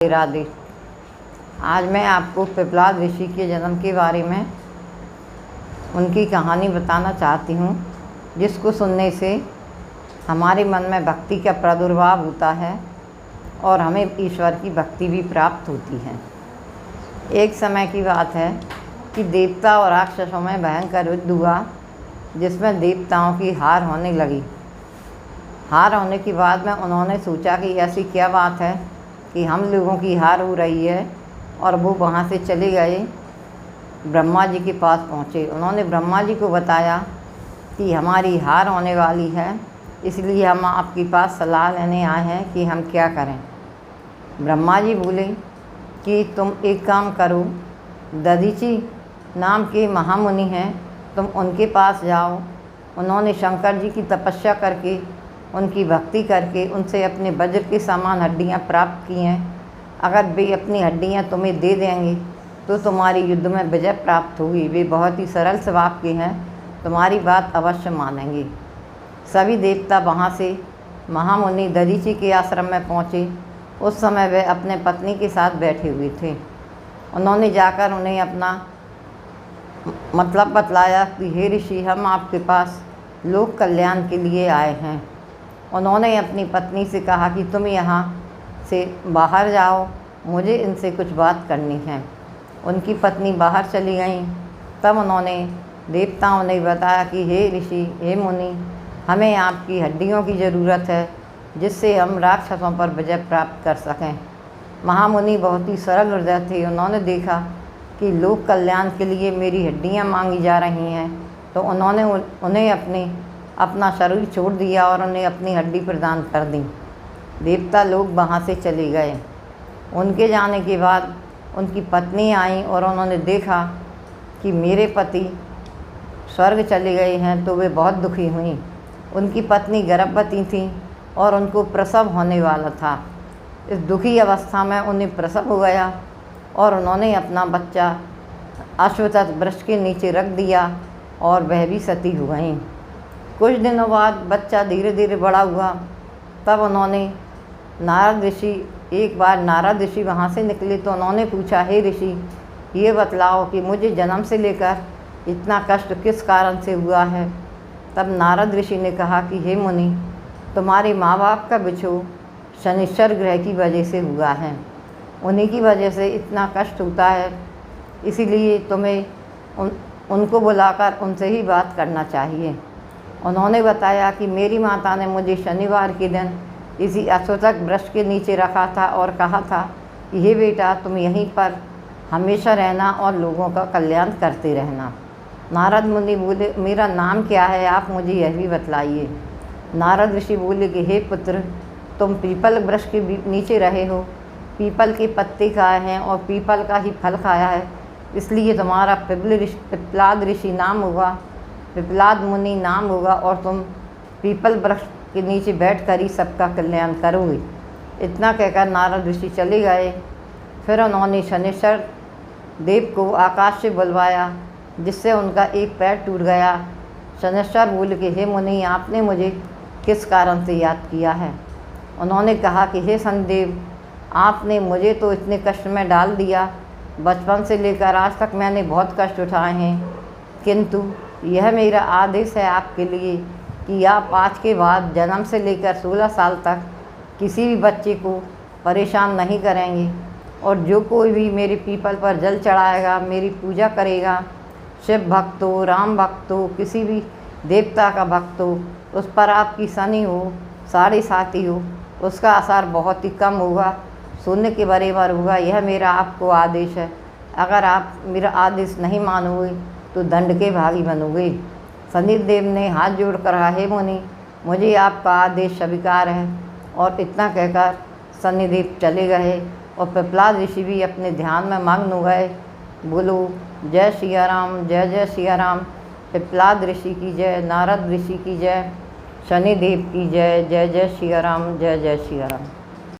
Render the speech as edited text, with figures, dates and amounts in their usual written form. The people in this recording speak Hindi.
राधे। आज मैं आपको पिपलाद ऋषि के जन्म के बारे में उनकी कहानी बताना चाहती हूँ, जिसको सुनने से हमारे मन में भक्ति का प्रादुर्भाव होता है और हमें ईश्वर की भक्ति भी प्राप्त होती है। एक समय की बात है कि देवता और राक्षसों में भयंकर युद्ध हुआ, जिसमें देवताओं की हार होने लगी। हार होने के बाद में उन्होंने सोचा कि ऐसी क्या बात है कि हम लोगों की हार हो रही है, और वो वहाँ से चले गए, ब्रह्मा जी के पास पहुँचे। उन्होंने ब्रह्मा जी को बताया कि हमारी हार होने वाली है, इसलिए हम आपके पास सलाह लेने आए हैं कि हम क्या करें। ब्रह्मा जी बोले कि तुम एक काम करो, दधीची नाम के महामुनि हैं, तुम उनके पास जाओ। उन्होंने शंकर जी की तपस्या करके, उनकी भक्ति करके, उनसे अपने वज्र के समान हड्डियाँ प्राप्त की हैं। अगर वे अपनी हड्डियाँ तुम्हें दे देंगे तो तुम्हारी युद्ध में विजय प्राप्त होगी। वे बहुत ही सरल स्वभाव के हैं, तुम्हारी बात अवश्य मानेंगे। सभी देवता वहाँ से महामुनि दधीची के आश्रम में पहुँचे। उस समय वे अपने पत्नी के साथ बैठे हुए थे। उन्होंने जाकर उन्हें अपना मतलब बतलाया कि हे ऋषि, हम आपके पास लोक कल्याण के लिए आए हैं। उन्होंने अपनी पत्नी से कहा कि तुम यहाँ से बाहर जाओ, मुझे इनसे कुछ बात करनी है। उनकी पत्नी बाहर चली गई। तब उन्होंने देवताओं ने बताया कि हे ऋषि, हे मुनि, हमें आपकी हड्डियों की ज़रूरत है, जिससे हम राक्षसों पर विजय प्राप्त कर सकें। महामुनि बहुत ही सरल हृदय थे। उन्होंने देखा कि लोक कल्याण के लिए मेरी हड्डियाँ मांगी जा रही हैं, तो उन्होंने उन्हें अपना शरीर छोड़ दिया और उन्हें अपनी हड्डी प्रदान कर दी। देवता लोग वहाँ से चले गए। उनके जाने के बाद उनकी पत्नी आई और उन्होंने देखा कि मेरे पति स्वर्ग चले गए हैं, तो वे बहुत दुखी हुई। उनकी पत्नी गर्भवती थी और उनको प्रसव होने वाला था। इस दुखी अवस्था में उन्हें प्रसव हो गया और उन्होंने अपना बच्चा अश्वत्थ वृक्ष के नीचे रख दिया और वह भी सती हो गई। कुछ दिनों बाद बच्चा धीरे धीरे बड़ा हुआ। तब उन्होंने एक बार नारद ऋषि वहाँ से निकले, तो उन्होंने पूछा, हे ऋषि, ये बतलाओ कि मुझे जन्म से लेकर इतना कष्ट किस कारण से हुआ है। तब नारद ऋषि ने कहा कि हे मुनि, तुम्हारे माँ बाप का बिछोह शनिश्चर ग्रह की वजह से हुआ है। उन्हीं की वजह से इतना कष्ट होता है, इसीलिए तुम्हें उनको बुलाकर उनसे ही बात करना चाहिए। उन्होंने बताया कि मेरी माता ने मुझे शनिवार के दिन इसी अश्वत्थ वृक्ष के नीचे रखा था और कहा था कि हे बेटा, तुम यहीं पर हमेशा रहना और लोगों का कल्याण करते रहना। नारद मुनि बोले, मेरा नाम क्या है, आप मुझे यह भी बतलाइए। नारद ऋषि बोले कि हे पुत्र, तुम पीपल वृक्ष के नीचे रहे हो, पीपल के पत्ते खाए हैं और पीपल का ही फल खाया है, इसलिए तुम्हारा पिपलाद ऋषि नाम होगा, पिपलाद मुनि नाम होगा, और तुम पीपल वृक्ष के नीचे बैठ कर ही सबका कल्याण करोगे। इतना कहकर नारद ऋषि चले गए। फिर उन्होंने शनिश्चर देव को आकाश से बुलवाया, जिससे उनका एक पैर टूट गया। शनिश्चर बोले कि हे मुनि, आपने मुझे किस कारण से याद किया है। उन्होंने कहा कि हे शनिदेव, आपने मुझे तो इतने कष्ट में डाल दिया। बचपन से लेकर आज तक मैंने बहुत कष्ट उठाए हैं, किंतु यह मेरा आदेश है आपके लिए कि आप आज के बाद जन्म से लेकर 16 साल तक किसी भी बच्चे को परेशान नहीं करेंगे, और जो कोई भी मेरे पीपल पर जल चढ़ाएगा, मेरी पूजा करेगा, शिव भक्त हो, राम भक्त हो, किसी भी देवता का भक्त हो, उस पर आपकी शनि हो, 7.5 हो, उसका असर बहुत ही कम होगा, शून्य के बराबर होगा। यह मेरा आपको आदेश है। अगर आप मेरा आदेश नहीं मानोगे तो दंड के भागी बनोगे। शनिदेव ने हाथ जोड़कर कहा, हे मुनि, मुझे आपका आदेश स्वीकार है। और इतना कहकर शनिदेव चले गए और पिपलाद ऋषि भी अपने ध्यान में मग्न हो गए। बोलो जय सिया राम, जय जय सिया राम। पिपलाद ऋषि की जय, नारद ऋषि की जय, शनिदेव की जय, जय जय सिया राम, जय जय सिया राम।